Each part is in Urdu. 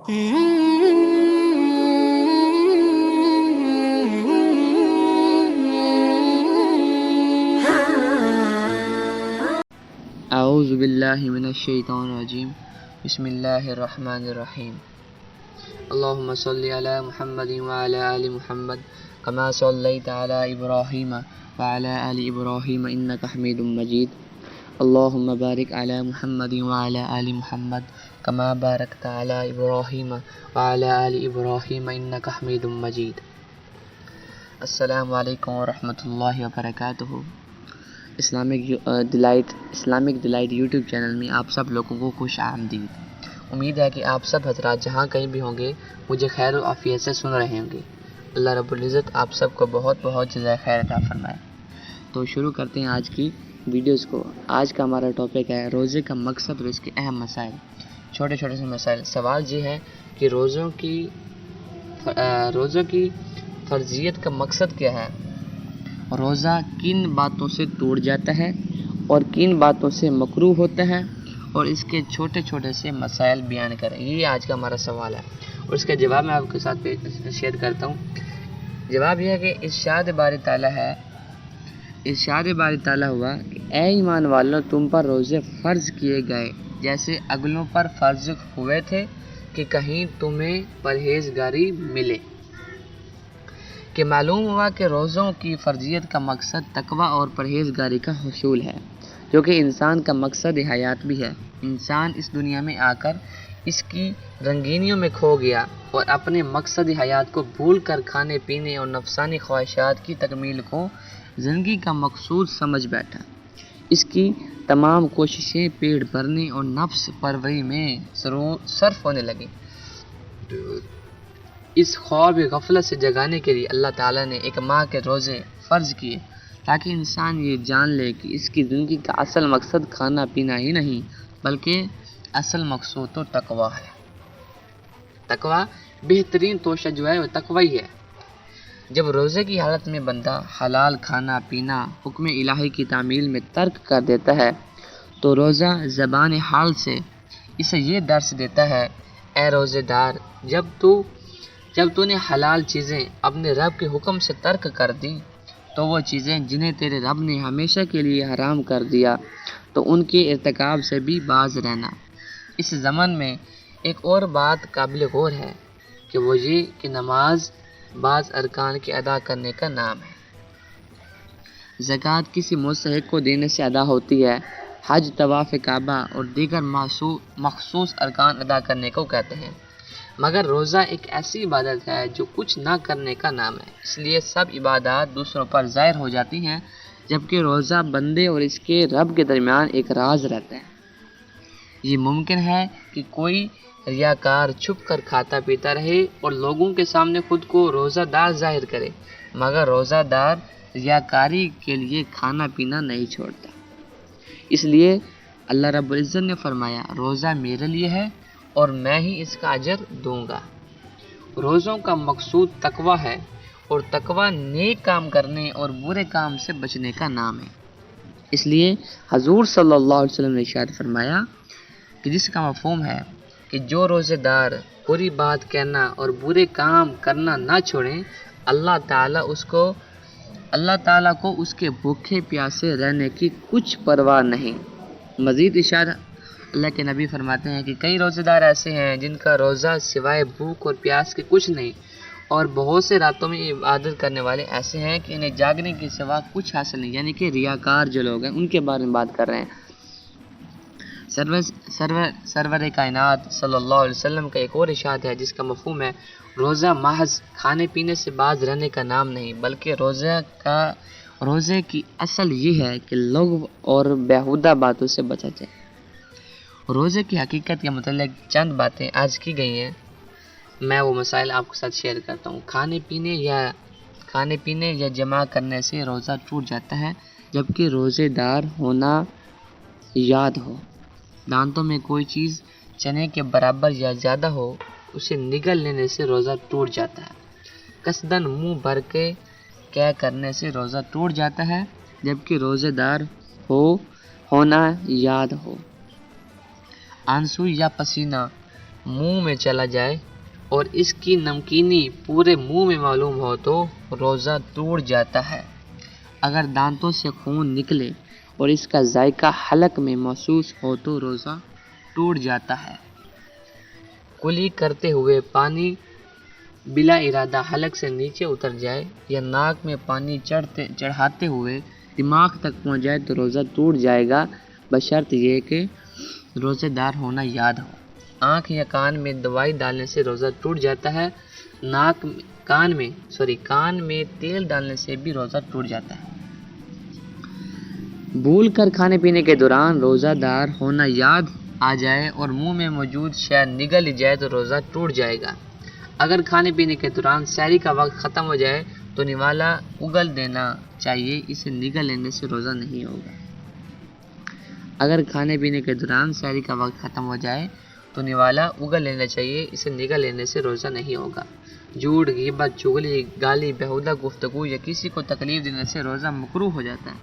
اعوذ باللہ من الشیطان الرجیم بسم اللہ الرحمن الرحیم اللہم صلی علی محمد وعلی آل محمد کما صلیت علی ابراہیم وعلی آل ابراہیم انک حمید مجید اللہم بارک علی محمد وعلی آل محمد کما بارکت علی ابراہیم وعلی آل ابراہیم انک حمید مجید۔ السلام علیکم ورحمۃ اللہ وبرکاتہ۔ اسلامک ڈیلائٹ یوٹیوب چینل میں آپ سب لوگوں کو خوش آمدید۔ امید ہے کہ آپ سب حضرات جہاں کہیں بھی ہوں گے مجھے خیر و عافیت سے سن رہے ہوں گے۔ اللہ رب العزت آپ سب کو بہت بہت جزائے خیر عطا فرمائے۔ تو شروع کرتے ہیں آج کی ویڈیوز کو۔ آج کا ہمارا ٹاپک ہے روزے کا مقصد اور اس کے اہم مسائل، چھوٹے چھوٹے سے مسائل۔ سوال یہ ہے کہ روزوں کی فرضیت کا مقصد کیا ہے، روزہ کن باتوں سے ٹوٹ جاتا ہے اور کن باتوں سے مکروہ ہوتا ہے، اور اس کے چھوٹے چھوٹے سے مسائل بیان کریں۔ یہ آج کا ہمارا سوال ہے اور اس کا جواب میں آپ کے ساتھ شیئر کرتا ہوں۔ جواب یہ ہے کہ ارشاد باری تعالیٰ ہوا کہ اے ایمان والوں، تم پر روزے فرض کیے گئے جیسے اگلوں پر فرض ہوئے تھے کہ کہیں تمہیں پرہیزگاری ملے۔ کہ معلوم ہوا کہ روزوں کی فرضیت کا مقصد تقویٰ اور پرہیزگاری کا حصول ہے، جو کہ انسان کا مقصد حیات بھی ہے۔ انسان اس دنیا میں آ کر اس کی رنگینیوں میں کھو گیا اور اپنے مقصد حیات کو بھول کر کھانے پینے اور نفسانی خواہشات کی تکمیل کو زندگی کا مقصود سمجھ بیٹھا۔ اس کی تمام کوششیں پیٹ بھرنے اور نفس پروری میں صرف ہونے لگیں۔ اس خواب غفلت سے جگانے کے لیے اللہ تعالیٰ نے ایک ماہ کے روزے فرض کیے تاکہ انسان یہ جان لے کہ اس کی زندگی کا اصل مقصد کھانا پینا ہی نہیں بلکہ اصل مقصود تو تقویٰ ہے۔ تقویٰ بہترین توشہ جو ہے وہ تقویٰ ہی ہے۔ جب روزے کی حالت میں بندہ حلال کھانا پینا حکم الہی کی تعمیل میں ترک کر دیتا ہے تو روزہ زبان حال سے اسے یہ درس دیتا ہے، اے روزے دار، جب تو نے حلال چیزیں اپنے رب کے حکم سے ترک کر دی تو وہ چیزیں جنہیں تیرے رب نے ہمیشہ کے لیے حرام کر دیا تو ان کے ارتکاب سے بھی باز رہنا۔ اس زمن میں ایک اور بات قابل غور ہے کہ وہ یہ کہ نماز بعض ارکان کے ادا کرنے کا نام ہے۔ زکوٰۃ کسی مستحق کو دینے سے ادا ہوتی ہے۔ حج، طواف کعبہ اور دیگر مخصوص ارکان ادا کرنے کو کہتے ہیں، مگر روزہ ایک ایسی عبادت ہے جو کچھ نہ کرنے کا نام ہے۔ اس لیے سب عبادات دوسروں پر ظاہر ہو جاتی ہیں، جبکہ روزہ بندے اور اس کے رب کے درمیان ایک راز رہتا ہے۔ یہ ممکن ہے کہ کوئی ریاکار چھپ کر کھاتا پیتا رہے اور لوگوں کے سامنے خود کو روزہ دار ظاہر کرے، مگر روزہ دار ریاکاری کے لیے کھانا پینا نہیں چھوڑتا۔ اس لیے اللہ رب العزت نے فرمایا، روزہ میرے لیے ہے اور میں ہی اس کا اجر دوں گا۔ روزوں کا مقصود تقویٰ ہے اور تقویٰ نیک کام کرنے اور برے کام سے بچنے کا نام ہے۔ اس لیے حضور صلی اللہ علیہ وسلم نے ارشاد فرمایا کہ جس کا مفہوم ہے کہ جو روزے دار بری بات کہنا اور برے کام کرنا نہ چھوڑیں، اللہ تعالیٰ کو اس کے بھوکے پیاسے رہنے کی کچھ پرواہ نہیں۔ مزید ارشاد اللہ کے نبی فرماتے ہیں کہ کئی روزے دار ایسے ہیں جن کا روزہ سوائے بھوک اور پیاس کے کچھ نہیں، اور بہت سے راتوں میں عبادت کرنے والے ایسے ہیں کہ انہیں جاگنے کے سوا کچھ حاصل نہیں، یعنی کہ ریاکار جو لوگ ہیں ان کے بارے میں بات کر رہے ہیں۔ سرور کائنات صلی اللہ علیہ وسلم کا ایک اور ارشاد ہے جس کا مفہوم ہے، روزہ محض کھانے پینے سے باز رہنے کا نام نہیں بلکہ روزے کی اصل یہ ہے کہ لغو اور بیہودہ باتوں سے بچا جائے۔ روزے کی حقیقت کے متعلق چند باتیں آج کی گئی ہیں، میں وہ مسائل آپ کے ساتھ شیئر کرتا ہوں۔ کھانے پینے یا جمع کرنے سے روزہ ٹوٹ جاتا ہے، جبکہ روزے دار ہونا یاد ہو، دانتوں میں کوئی چیز چنے کے برابر یا زیادہ ہو اسے نگل لینے سے روزہ ٹوٹ جاتا ہے۔ قصداً منہ بھر کے کیا کرنے سے روزہ ٹوٹ جاتا ہے، جبکہ روزے دار ہونا یاد ہو۔ آنسو یا پسینہ منہ میں چلا جائے اور اس کی نمکینی پورے منہ میں معلوم ہو تو روزہ ٹوٹ جاتا ہے۔ اگر دانتوں سے خون نکلے اور اس کا ذائقہ حلق میں محسوس ہو تو روزہ ٹوٹ جاتا ہے۔ کلی کرتے ہوئے پانی بلا ارادہ حلق سے نیچے اتر جائے یا ناک میں پانی چڑھاتے ہوئے دماغ تک پہنچ جائے تو روزہ ٹوٹ جائے گا، بشرط یہ کہ روزے دار ہونا یاد ہو۔ آنکھ یا کان میں دوائی ڈالنے سے روزہ ٹوٹ جاتا ہے۔ کان میں تیل ڈالنے سے بھی روزہ ٹوٹ جاتا ہے۔ بھول کر کھانے پینے کے دوران روزہ دار ہونا یاد آ جائے اور منہ میں موجود شے نگل جائے تو روزہ ٹوٹ جائے گا۔ اگر کھانے پینے کے دوران سحری کا وقت ختم ہو جائے تو نوالا اگل دینا چاہیے، اسے نگل لینے سے روزہ نہیں ہوگا۔ اگر کھانے پینے کے دوران سحری کا وقت ختم ہو جائے تو نوالا اگل لینا چاہیے، اسے نگل لینے سے روزہ نہیں ہوگا۔ جھوٹ، غیبت، چغلی، گالی، بیہودہ گفتگو یا کسی کو تکلیف دینے سے روزہ مکروہ ہو جاتا ہے۔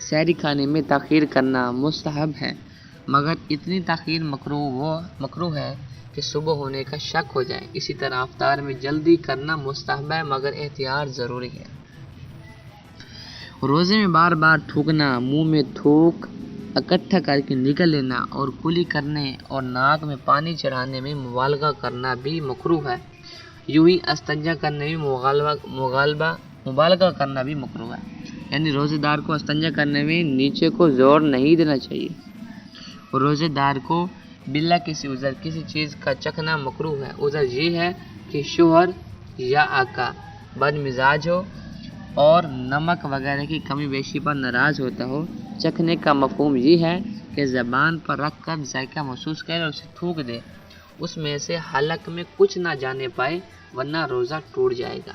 سحری کھانے میں تاخیر کرنا مستحب ہے، مگر اتنی تاخیر مکروہ ہے کہ صبح ہونے کا شک ہو جائے۔ اسی طرح افطار میں جلدی کرنا مستحب ہے، مگر احتیاط ضروری ہے۔ روزے میں بار بار تھوکنا، منہ میں تھوک اکٹھا کر کے نگل لینا اور کلی کرنے اور ناک میں پانی چڑھانے میں مبالغہ کرنا بھی مکروہ ہے۔ یوں ہی استنجا کرنے میں مبالغہ کرنا بھی مکروہ ہے، یعنی روزے دار کو استنجا کرنے میں نیچے کو زور نہیں دینا چاہیے۔ روزے دار کو بلا کسی عذر کسی چیز کا چکھنا مکروہ ہے۔ عذر یہ ہے کہ شوہر یا آقا بد مزاج ہو اور نمک وغیرہ کی کمی بیشی پر ناراض ہوتا ہو۔ چکھنے کا مفہوم یہ ہے کہ زبان پر رکھ کر ذائقہ محسوس کرے اور اسے تھوک دے، اس میں سے حلق میں کچھ نہ جانے پائے، ورنہ روزہ ٹوٹ جائے گا۔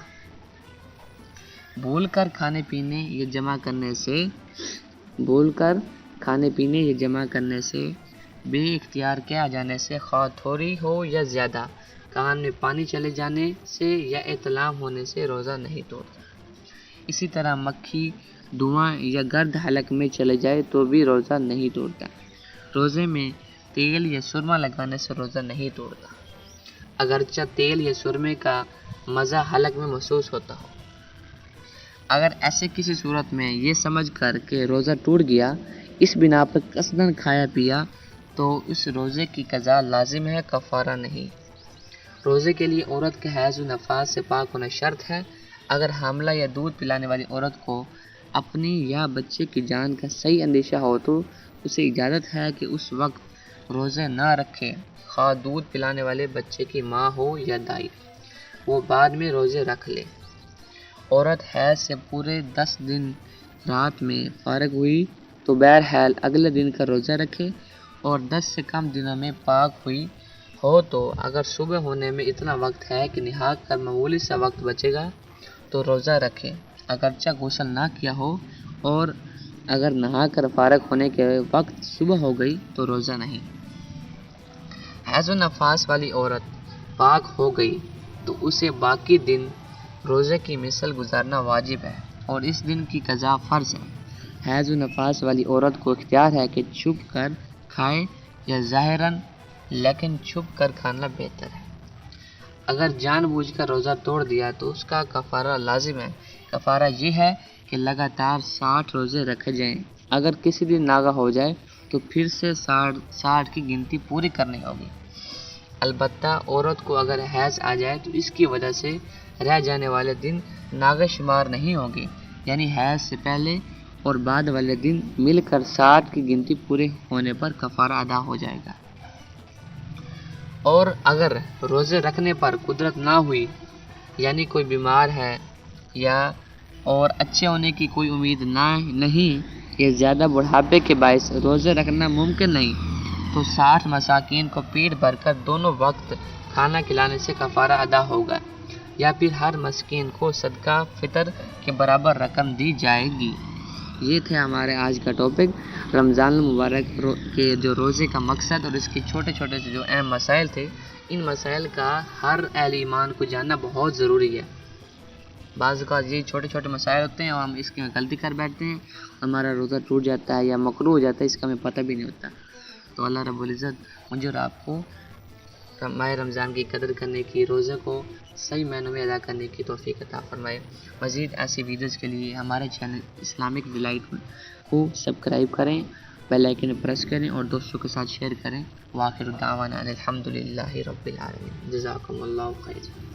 بھول کر کھانے پینے یا جمع کرنے سے بے اختیار کیا جانے سے، خواہ تھوڑی ہو یا زیادہ، کان میں پانی چلے جانے سے یا احتلام ہونے سے روزہ نہیں ٹوٹتا۔ اسی طرح مکھی، دھواں یا گرد حلق میں چلے جائے تو بھی روزہ نہیں ٹوٹتا۔ روزے میں تیل یا سرما لگانے سے روزہ نہیں ٹوٹتا، اگرچہ تیل یا سرمے کا مزہ حلق میں محسوس ہوتا ہو۔ اگر ایسے کسی صورت میں یہ سمجھ کر کہ روزہ ٹوٹ گیا، اس بنا پر قصداً کھایا پیا، تو اس روزے کی قضا لازم ہے، کفارہ نہیں۔ روزے کے لیے عورت کے حیض و نفاس سے پاک ہونا شرط ہے۔ اگر حاملہ یا دودھ پلانے والی عورت کو اپنی یا بچے کی جان کا صحیح اندیشہ ہو تو اسے اجازت ہے کہ اس وقت روزے نہ رکھے، خواہ دودھ پلانے والے بچے کی ماں ہو یا دائی، وہ بعد میں روزے رکھ لے۔ عورت حیض سے پورے 10 دن رات میں فارغ ہوئی تو بہرحال اگلے دن کا روزہ رکھے، اور 10 سے کم دنوں میں پاک ہوئی ہو تو اگر صبح ہونے میں اتنا وقت ہے کہ نہا کر معمولی سا وقت بچے گا تو روزہ رکھے، اگرچہ غسل نہ کیا ہو، اور اگر نہا کر فارغ ہونے کے وقت صبح ہو گئی تو روزہ نہیں۔ حیض و نفاس والی عورت پاک ہو گئی تو اسے باقی دن روزے کی مثل گزارنا واجب ہے، اور اس دن کی قضا فرض ہے۔ حیض و نفاس والی عورت کو اختیار ہے کہ چھپ کر کھائے یا ظاہراً، لیکن چھپ کر کھانا بہتر ہے۔ اگر جان بوجھ کر روزہ توڑ دیا تو اس کا کفارہ لازم ہے۔ کفارہ یہ ہے کہ لگاتار 60 روزے رکھے جائیں۔ اگر کسی دن ناغہ ہو جائے تو پھر سے 60 کی گنتی پوری کرنی ہوگی۔ البتہ عورت کو اگر حیض آ جائے تو اس کی وجہ سے رہ جانے والے دن ناغہ شمار نہیں ہوں گے، یعنی حیض سے پہلے اور بعد والے دن مل کر 60 کی گنتی پورے ہونے پر کفارہ ادا ہو جائے گا۔ اور اگر روزے رکھنے پر قدرت نہ ہوئی، یعنی کوئی بیمار ہے یا اور اچھے ہونے کی کوئی امید نہیں یا زیادہ بڑھاپے کے باعث روزے رکھنا ممکن نہیں، تو 60 مساکین کو پیٹ بھر کر دونوں وقت کھانا کھلانے سے کفارہ ادا ہوگا، یا پھر ہر مسکین کو صدقہ فطر کے برابر رقم دی جائے گی۔ یہ تھے ہمارے آج کا ٹاپک، رمضان المبارک کے جو روزے کا مقصد اور اس کے چھوٹے چھوٹے سے جو اہم مسائل تھے۔ ان مسائل کا ہر اہل ایمان کو جاننا بہت ضروری ہے۔ بعض اوقات یہ چھوٹے چھوٹے مسائل ہوتے ہیں اور ہم اس کی غلطی کر بیٹھتے ہیں، ہمارا روزہ ٹوٹ جاتا ہے یا مکروہ ہو جاتا ہے، اس کا ہمیں پتہ بھی نہیں ہوتا۔ تو اللہ رب العزت مجھے اور آپ کو ماہ رمضان کی قدر کرنے کی، روزے کو صحیح معنوں میں ادا کرنے کی توفیق عطا فرمائے۔ مزید ایسی ویڈیوز کے لیے ہمارے چینل اسلامک ڈیلائٹ کو سبسکرائب کریں، بیل آئکن پریس کریں اور دوستوں کے ساتھ شیئر کریں۔ وآخر دعوانا الحمدللہ رب العالمین۔ جزاکم اللہ خیر۔